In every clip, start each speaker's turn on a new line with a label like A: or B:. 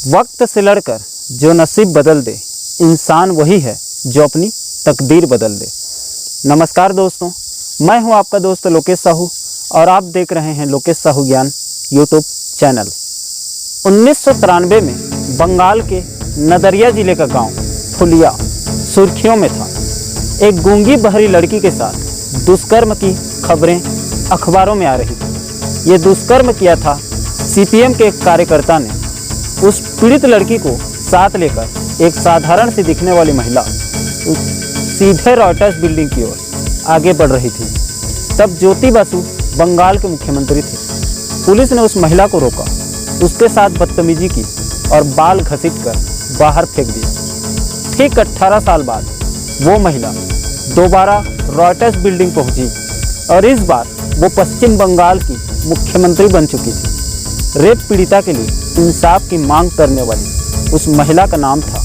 A: वक्त से लड़कर जो नसीब बदल दे, इंसान वही है जो अपनी तकदीर बदल दे। नमस्कार दोस्तों, मैं हूं आपका दोस्त लोकेश साहू और आप देख रहे हैं लोकेश साहू ज्ञान यूट्यूब चैनल। 1993 में बंगाल के नदरिया जिले का गांव फुलिया सुर्खियों में था। एक गूंगी बहरी लड़की के साथ दुष्कर्म की खबरें अखबारों में आ रही थी। ये दुष्कर्म किया था सीपीएम के एक कार्यकर्ता ने। उस पीड़ित लड़की को साथ लेकर एक साधारण सी दिखने वाली महिला सीधे रॉयटर्स बिल्डिंग की ओर आगे बढ़ रही थी। तब ज्योति बासु बंगाल के मुख्यमंत्री थे। पुलिस ने उस महिला को रोका, उसके साथ बदतमीजी की और बाल घसीटकर बाहर फेंक दिया। ठीक 18 साल बाद वो महिला दोबारा रॉयटर्स बिल्डिंग पहुंची और इस बार वो पश्चिम बंगाल की मुख्यमंत्री बन चुकी थी। रेप पीड़िता के लिए इंसाफ की मांग करने वाली उस महिला का नाम था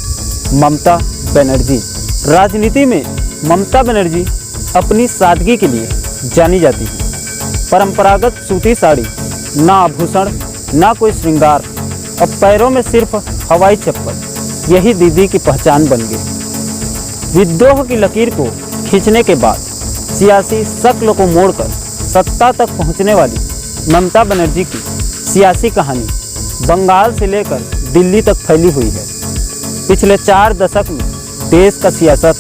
A: ममता बनर्जी। राजनीति में ममता बनर्जी अपनी सादगी के लिए जानी जाती है। परंपरागत सूती साड़ी, ना आभूषण, ना कोई श्रृंगार और पैरों में सिर्फ हवाई चप्पल, यही दीदी की पहचान बन गई। विद्रोह की लकीर को खींचने के बाद सियासी शक्ल को मोड़कर सत्ता तक पहुंचने वाली ममता बनर्जी की सियासी कहानी बंगाल से लेकर दिल्ली तक फैली हुई है। पिछले 4 दशक में देश का सियासत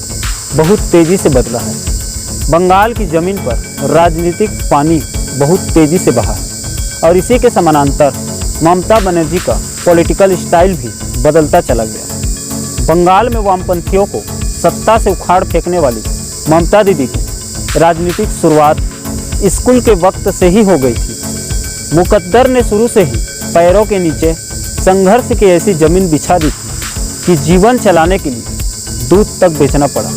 A: बहुत तेजी से बदला है। बंगाल की ज़मीन पर राजनीतिक पानी बहुत तेजी से बहा है और इसी के समानांतर ममता बनर्जी का पॉलिटिकल स्टाइल भी बदलता चला गया। बंगाल में वामपंथियों को सत्ता से उखाड़ फेंकने वाली ममता दीदी की राजनीतिक शुरुआत स्कूल के वक्त से ही हो गई थी। मुकद्दर ने शुरू से ही पैरों के नीचे संघर्ष की ऐसी जमीन बिछा दी थी कि जीवन चलाने के लिए दूध तक बेचना पड़ा।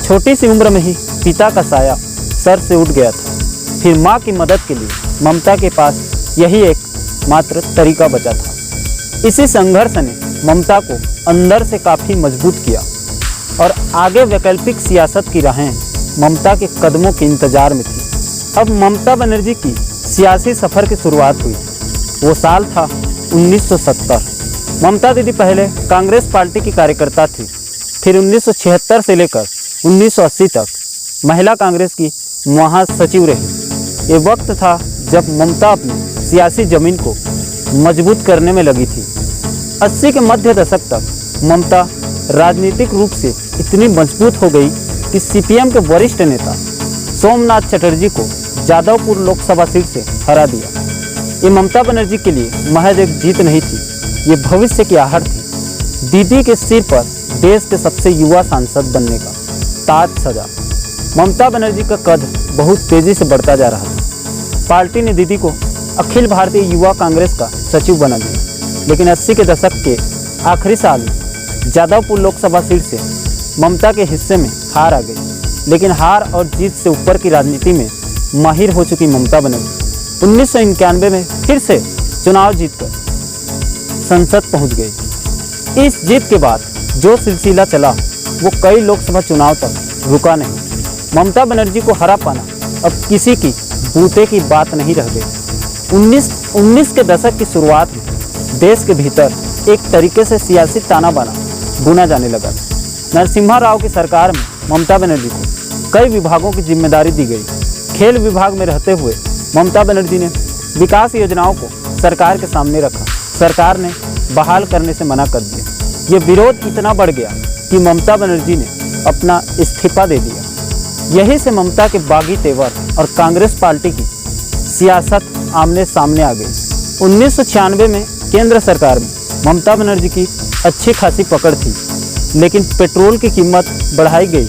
A: छोटी सी उम्र में ही पिता का साया सर से उठ गया था। फिर माँ की मदद के लिए ममता के पास यही एक मात्र तरीका बचा था। इसी संघर्ष ने ममता को अंदर से काफ़ी मजबूत किया और आगे वैकल्पिक सियासत की राहें ममता के कदमों के इंतजार में थी। अब ममता बनर्जी की सियासी सफ़र की शुरुआत हुई। वो साल था 1970। ममता दीदी पहले कांग्रेस पार्टी की कार्यकर्ता थी। फिर 1976 से लेकर 1980 तक महिला कांग्रेस की महासचिव रही। ये वक्त था जब ममता अपनी सियासी जमीन को मजबूत करने में लगी थी। 80 के मध्य दशक तक ममता राजनीतिक रूप से इतनी मजबूत हो गई कि सीपीएम के वरिष्ठ नेता सोमनाथ चटर्जी को जादवपुर लोकसभा सीट से हरा दिया। ये ममता बनर्जी के लिए महज एक जीत नहीं थी, ये भविष्य की आहट थी। दीदी के सिर पर देश के सबसे युवा सांसद बनने का ताज सजा। ममता बनर्जी का कद बहुत तेजी से बढ़ता जा रहा था। पार्टी ने दीदी को अखिल भारतीय युवा कांग्रेस का सचिव बना दिया। लेकिन 80 के दशक के आखिरी साल में जादवपुर लोकसभा सीट से ममता के हिस्से में हार आ गई। लेकिन हार और जीत से ऊपर की राजनीति में माहिर हो चुकी ममता बनर्जी 1991 में फिर से चुनाव जीतकर संसद पहुंच गई। इस जीत के बाद जो सिलसिला चला वो कई लोकसभा चुनाव तक रुका नहीं। ममता बनर्जी को हरा पाना अब किसी की बूते की बात नहीं रह गई। 19 के दशक की शुरुआत में देश के भीतर एक तरीके से सियासी ताना बाना बुना जाने लगा। नरसिम्हा राव की सरकार में ममता बनर्जी को कई विभागों की जिम्मेदारी दी गई। खेल विभाग में रहते हुए ममता बनर्जी ने विकास योजनाओं को सरकार के सामने रखा। सरकार ने बहाल करने से मना कर दिया। ये विरोध इतना बढ़ गया कि ममता बनर्जी ने अपना इस्तीफा दे दिया। यहीं से ममता के बागी तेवर और कांग्रेस पार्टी की सियासत आमने सामने आ गई। 1996 में केंद्र सरकार में ममता बनर्जी की अच्छी खासी पकड़ थी। लेकिन पेट्रोल की कीमत बढ़ाई गई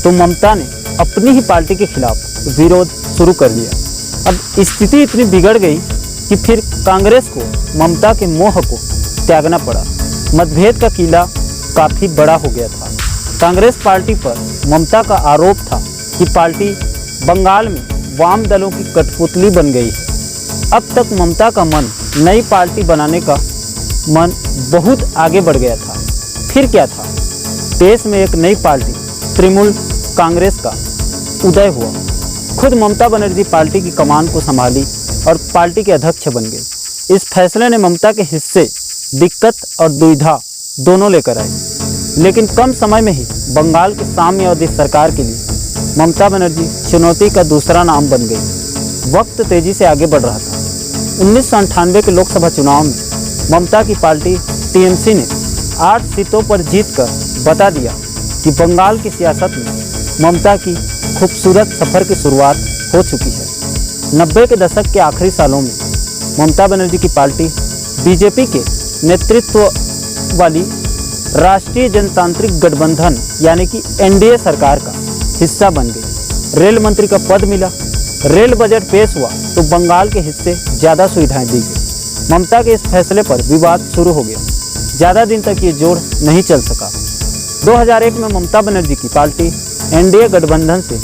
A: तो ममता ने अपनी ही पार्टी के खिलाफ विरोध शुरू कर दिया। अब स्थिति इतनी बिगड़ गई कि फिर कांग्रेस को ममता के मोह को त्यागना पड़ा। मतभेद का किला काफ़ी बड़ा हो गया था। कांग्रेस पार्टी पर ममता का आरोप था कि पार्टी बंगाल में वाम दलों की कठपुतली बन गई है। अब तक ममता का मन नई पार्टी बनाने का मन बहुत आगे बढ़ गया था। फिर क्या था, देश में एक नई पार्टी तृणमूल कांग्रेस का उदय हुआ। खुद ममता बनर्जी पार्टी की कमान को संभाली और पार्टी के अध्यक्ष बन गए। इस फैसले ने ममता के हिस्से दिक्कत और दुविधा दोनों लेकर आए, लेकिन कम समय में ही बंगाल की साम्यवादी सरकार के लिए ममता बनर्जी चुनौती का दूसरा नाम बन गई। वक्त तेजी से आगे बढ़ रहा था। 1998 के लोकसभा चुनाव में ममता की पार्टी टीएमसी ने 8 सीटों पर जीतकर बता दिया कि बंगाल की सियासत में ममता की खूबसूरत सफ़र की शुरुआत हो चुकी है। 90 के दशक के आखिरी सालों में ममता बनर्जी की पार्टी बीजेपी के नेतृत्व वाली राष्ट्रीय जनतांत्रिक गठबंधन यानी कि एनडीए सरकार का हिस्सा बन गई। रेल मंत्री का पद मिला, रेल बजट पेश हुआ तो बंगाल के हिस्से ज़्यादा सुविधाएं दी गई। ममता के इस फैसले पर विवाद शुरू हो गया। ज़्यादा दिन तक ये जोड़ नहीं चल सका। 2001 में ममता बनर्जी की पार्टी एनडीए गठबंधन से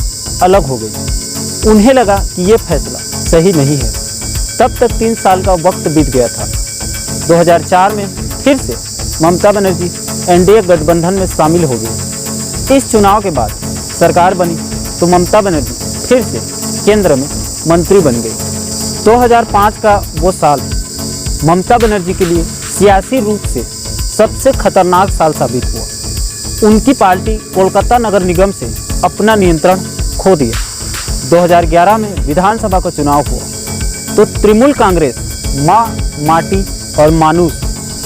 A: अलग हो गई। उन्हें लगा कि ये फैसला सही नहीं है। तब तक 3 साल का वक्त बीत गया था। 2004 में फिर से ममता बनर्जी एनडीए गठबंधन में शामिल हो गई। इस चुनाव के बाद सरकार बनी तो ममता बनर्जी फिर से केंद्र में मंत्री बन गई। 2005 का वो साल ममता बनर्जी के लिए सियासी रूप से सबसे खतरनाक साल साबित हुआ। उनकी पार्टी कोलकाता नगर निगम से अपना नियंत्रण खो दिया। 2011 में विधानसभा का चुनाव हुआ तो तृणमूल कांग्रेस माँ, माटी और मानुष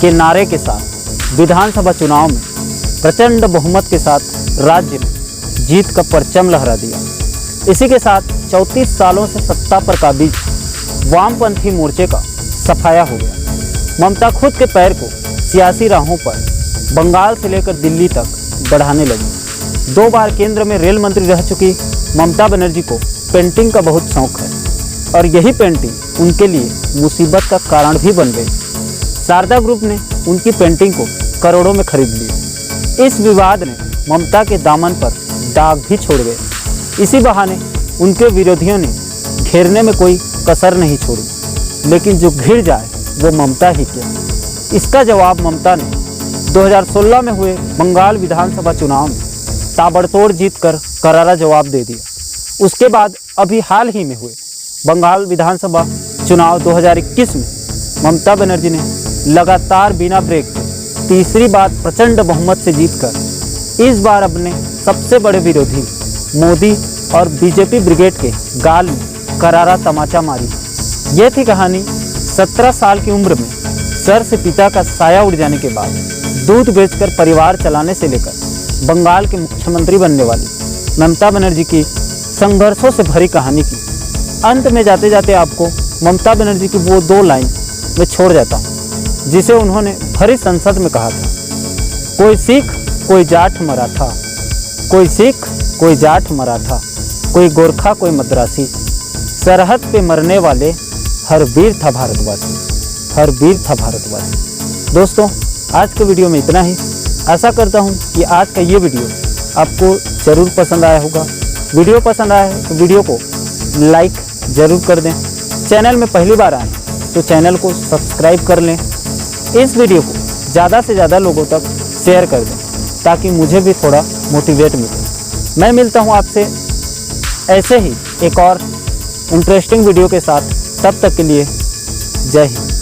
A: के नारे के साथ विधानसभा चुनाव में प्रचंड बहुमत के साथ राज्य में जीत का परचम लहरा दिया। इसी के साथ 34 सालों से सत्ता पर काबिज वामपंथी मोर्चे का सफाया हो गया। ममता खुद के पैर को सियासी राहों पर बंगाल से लेकर दिल्ली तक बढ़ाने लगी। 2 बार केंद्र में रेल मंत्री रह चुकी ममता बनर्जी को पेंटिंग का बहुत शौक है और यही पेंटिंग उनके लिए मुसीबत का कारण भी बन गई। शारदा ग्रुप ने उनकी पेंटिंग को करोड़ों में खरीद लिया। इस विवाद ने ममता के दामन पर दाग भी छोड़ गए। इसी बहाने उनके विरोधियों ने घेरने में कोई कसर नहीं छोड़ी, लेकिन जो घिर जाए वो ममता ही क्या। इसका जवाब ममता ने 2016 में हुए बंगाल विधानसभा चुनाव में ताबड़तोड़ जीतकर करारा जवाब दे दिया। उसके बाद अभी हाल ही में हुए बंगाल विधानसभा चुनाव 2021 में ममता बनर्जी ने लगातार बिना ब्रेक के तीसरी बार प्रचंड बहुमत से जीतकर इस बार अपने सबसे बड़े विरोधी मोदी और बीजेपी ब्रिगेड के गाल में करारा तमाचा मारी। ये थी कहानी 17 साल की उम्र में सर से पिता का साया उड़ जाने के बाद दूध बेचकर परिवार चलाने से लेकर बंगाल के मुख्यमंत्री बनने वाली ममता बनर्जी की संघर्षों से भरी कहानी की। अंत में जाते जाते आपको ममता बनर्जी की वो 2 लाइन में छोड़ जाता हूँ जिसे उन्होंने भरी संसद में कहा था। कोई सिख कोई जाट मराठा, कोई सिख कोई जाट मराठा, कोई गोरखा कोई मद्रासी, सरहद पे मरने वाले हर वीर था भारतवासी, हर वीर था भारतवासी। दोस्तों, आज के वीडियो में इतना ही। आशा करता हूँ कि आज का ये वीडियो आपको ज़रूर पसंद आया होगा। वीडियो पसंद आया है तो वीडियो को लाइक ज़रूर कर दें। चैनल में पहली बार आएँ तो चैनल को सब्सक्राइब कर लें। इस वीडियो को ज़्यादा से ज़्यादा लोगों तक शेयर कर दें ताकि मुझे भी थोड़ा मोटिवेट मिले। मैं मिलता हूँ आपसे ऐसे ही एक और इंटरेस्टिंग वीडियो के साथ। तब तक के लिए जय हिंद।